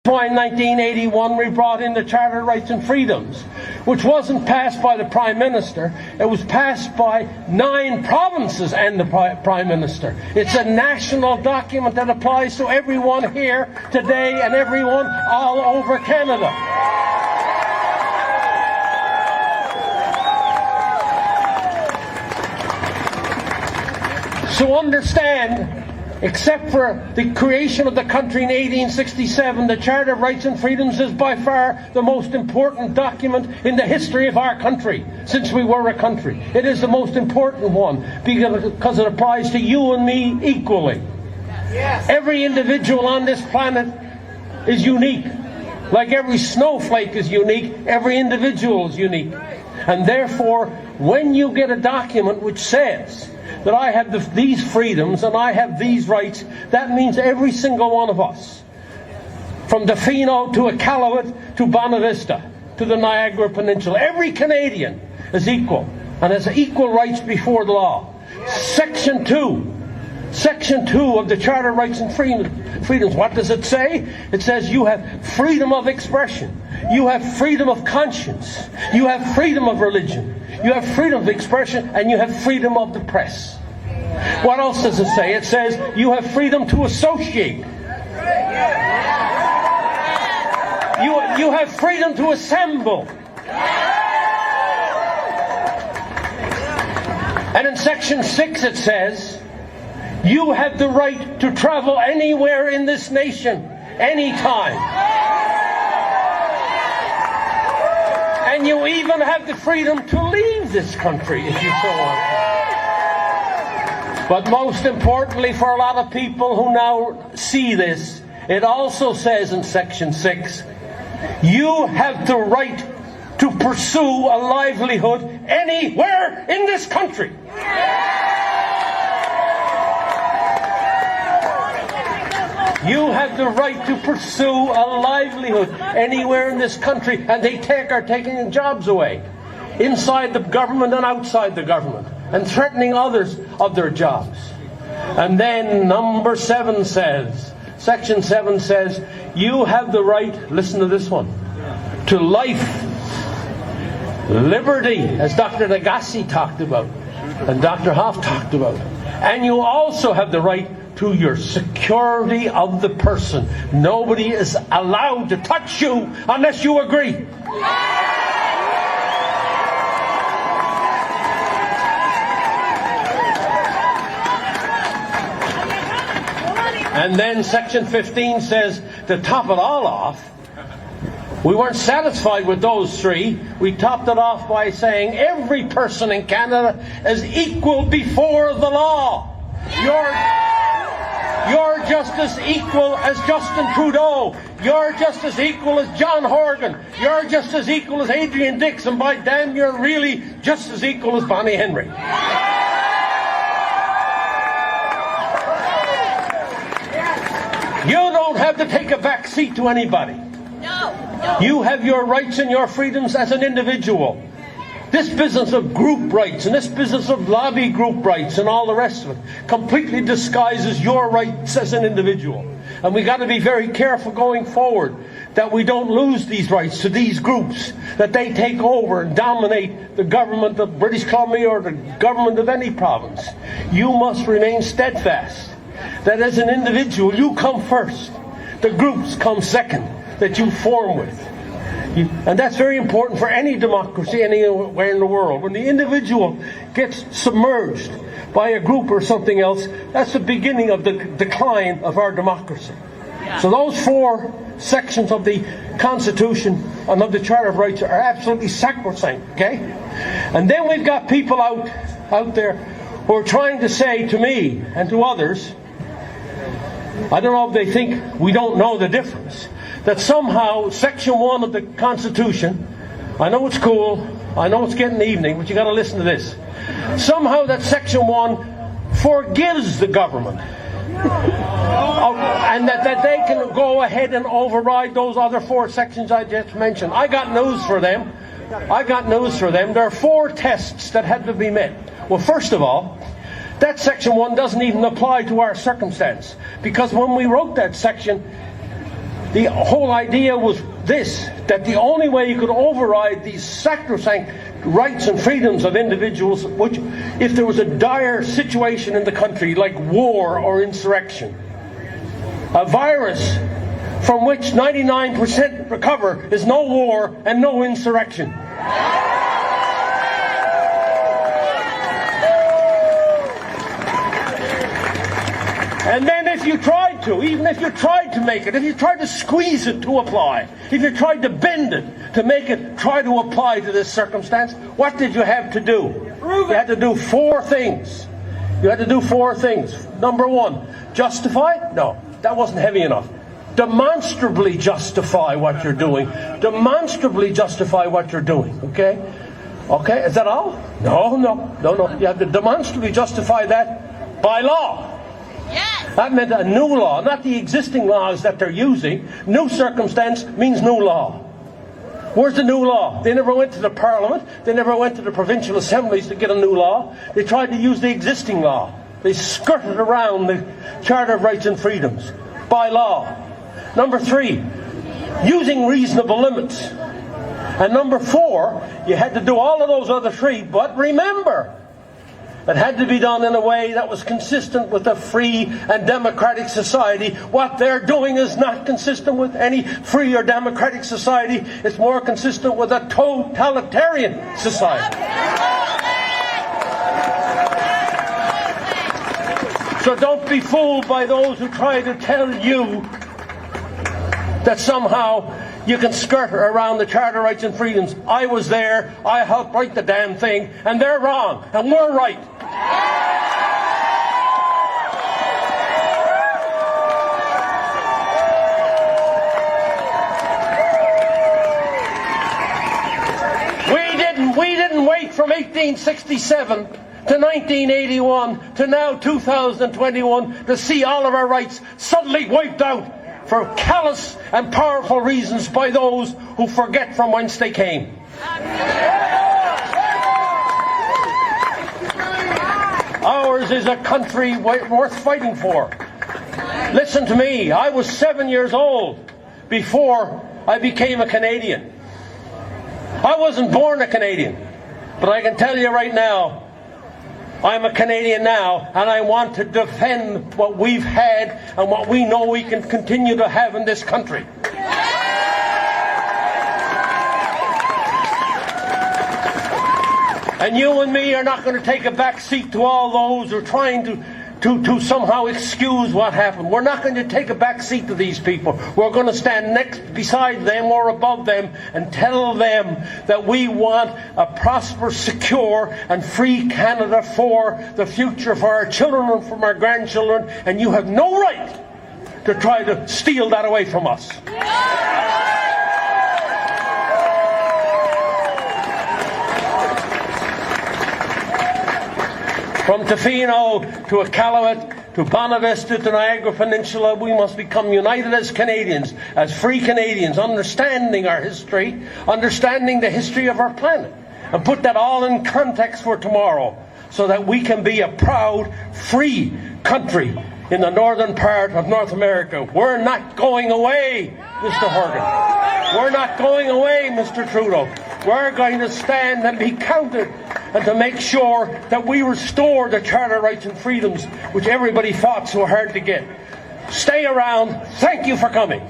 Why in 1981 we brought in the Charter of Rights and Freedoms, which wasn't passed by the Prime Minister, it was passed by 9 provinces and the Prime Minister. It's a national document that applies to everyone here today and everyone all over Canada. So understand, except for the creation of the country in 1867, the Charter of Rights and Freedoms is by far the most important document in the history of our country, since we were a country. It is the most important one because it applies to you and me equally. Yes. Every individual on this planet is unique. Like every snowflake is unique, every individual is unique. And therefore, when you get a document which says that I have these freedoms and I have these rights, that means every single one of us, from Defino to Iqaluit to Bonavista to the Niagara Peninsula, every Canadian is equal and has equal rights before the law. Section 2 of the Charter of Rights and Freedoms, what does it say? It says you have freedom of expression, you have freedom of conscience, you have freedom of religion, you have freedom of expression, and you have freedom of the press. What else does it say? It says you have freedom to associate. You have freedom to assemble. And in Section 6 it says you have the right to travel anywhere in this nation, anytime. And you even have the freedom to leave this country if you so want. But most importantly for a lot of people who now see this, it also says in Section 6, you have the right to pursue a livelihood anywhere in this country. You have the right to pursue a livelihood anywhere in this country, and they are taking jobs away, inside the government and outside the government, and threatening others of their jobs. And then number 7 says, Section 7 says, you have the right, listen to this one, to life, liberty, as Dr. Agassi talked about, and Dr. Hoff talked about. And you also have the right to your security of the person. Nobody is allowed to touch you unless you agree. And then Section 15 says, to top it all off, we weren't satisfied with those 3. We topped it off by saying every person in Canada is equal before the law. You're just as equal as Justin Trudeau. You're just as equal as John Horgan. You're just as equal as Adrian Dix. And by damn, you're really just as equal as Bonnie Henry. You don't have to take a back seat to anybody. No. You have your rights and your freedoms as an individual. This business of group rights and this business of lobby group rights and all the rest of it completely disguises your rights as an individual. And we've got to be very careful going forward that we don't lose these rights to these groups, that they take over and dominate the government of British Columbia or the government of any province. You must remain steadfast that as an individual you come first. The groups come second that you form with. And that's very important for any democracy anywhere in the world. When the individual gets submerged by a group or something else, that's the beginning of the decline of our democracy. Yeah. So those 4 sections of the Constitution and of the Charter of Rights are absolutely sacrosanct, okay? And then we've got people out there who are trying to say to me and to others, I don't know if they think we don't know the difference, that somehow Section 1 of the Constitution, I know it's cool, I know it's getting evening, but you got to listen to this. Somehow that Section 1 forgives the government. And that they can go ahead and override those other 4 sections I just mentioned. I got news for them. There are 4 tests that had to be met. Well, first of all, that Section 1 doesn't even apply to our circumstance. Because when we wrote that section, The whole idea was this, that the only way you could override these sacrosanct rights and freedoms of individuals, which, if there was a dire situation in the country like war or insurrection, a virus from which 99% recover, is no war and no insurrection. And then if you tried to, even if you tried to make it, if you tried to squeeze it to apply, if you tried to bend it to make it try to apply to this circumstance, what did you have to do? You had to do 4 things. You had to do 4 things. Number 1, justify? No, that wasn't heavy enough. Demonstrably justify what you're doing. Demonstrably justify what you're doing, okay? Okay, is that all? No. You have to demonstrably justify that by law. Yes. That meant a new law, not the existing laws that they're using. New circumstance means new law. Where's the new law? They never went to the Parliament. They never went to the provincial assemblies to get a new law. They tried to use the existing law. They skirted around the Charter of Rights and Freedoms by law. Number 3, using reasonable limits. And number 4, you had to do all of those other 3, but remember, it had to be done in a way that was consistent with a free and democratic society. What they're doing is not consistent with any free or democratic society. It's more consistent with a totalitarian society. So don't be fooled by those who try to tell you that somehow you can skirt around the Charter of Rights and Freedoms. I was there, I helped write the damn thing, and they're wrong, and we're right. We didn't wait from 1867 to 1981 to now 2021 to see all of our rights suddenly wiped out for callous and powerful reasons by those who forget from whence they came. Ours is a country worth fighting for. Listen to me, I was 7 years old before I became a Canadian. I wasn't born a Canadian, but I can tell you right now, I'm a Canadian now, and I want to defend what we've had and what we know we can continue to have in this country. And you and me are not going to take a back seat to all those who are trying to somehow excuse what happened. We're not going to take a back seat to these people. We're going to stand next, beside them or above them and tell them that we want a prosperous, secure and free Canada for the future, for our children and from our grandchildren, and you have no right to try to steal that away from us. From Tofino to Iqaluit to Bonavista to Niagara Peninsula, we must become united as Canadians, as free Canadians, understanding our history, understanding the history of our planet, and put that all in context for tomorrow, so that we can be a proud, free country in the northern part of North America. We're not going away, Mr. Horgan. We're not going away, Mr. Trudeau. We're going to stand and be counted, and to make sure that we restore the Charter of Rights and Freedoms which everybody fought so hard to get. Stay around. Thank you for coming.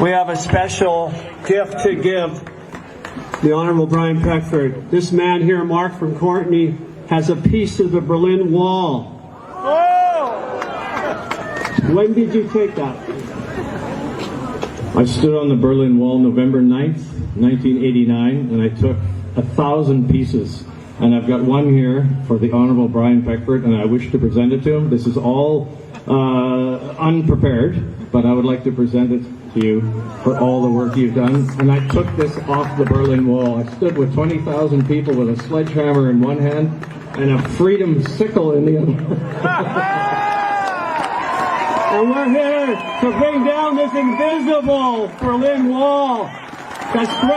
We have a special gift to give the Honourable Brian Peckford. This man here, Mark from Courtney, has a piece of the Berlin Wall. Oh! When did you take that? I stood on the Berlin Wall November 9th, 1989, and I took 1,000 pieces. And I've got one here for the Honourable Brian Peckford, and I wish to present it to him. This is all unprepared, but I would like to present it to you for all the work you've done. And I took this off the Berlin Wall. I stood with 20,000 people with a sledgehammer in one hand and a freedom sickle in the other. And we're here together to bring down this invisible Berlin Wall that's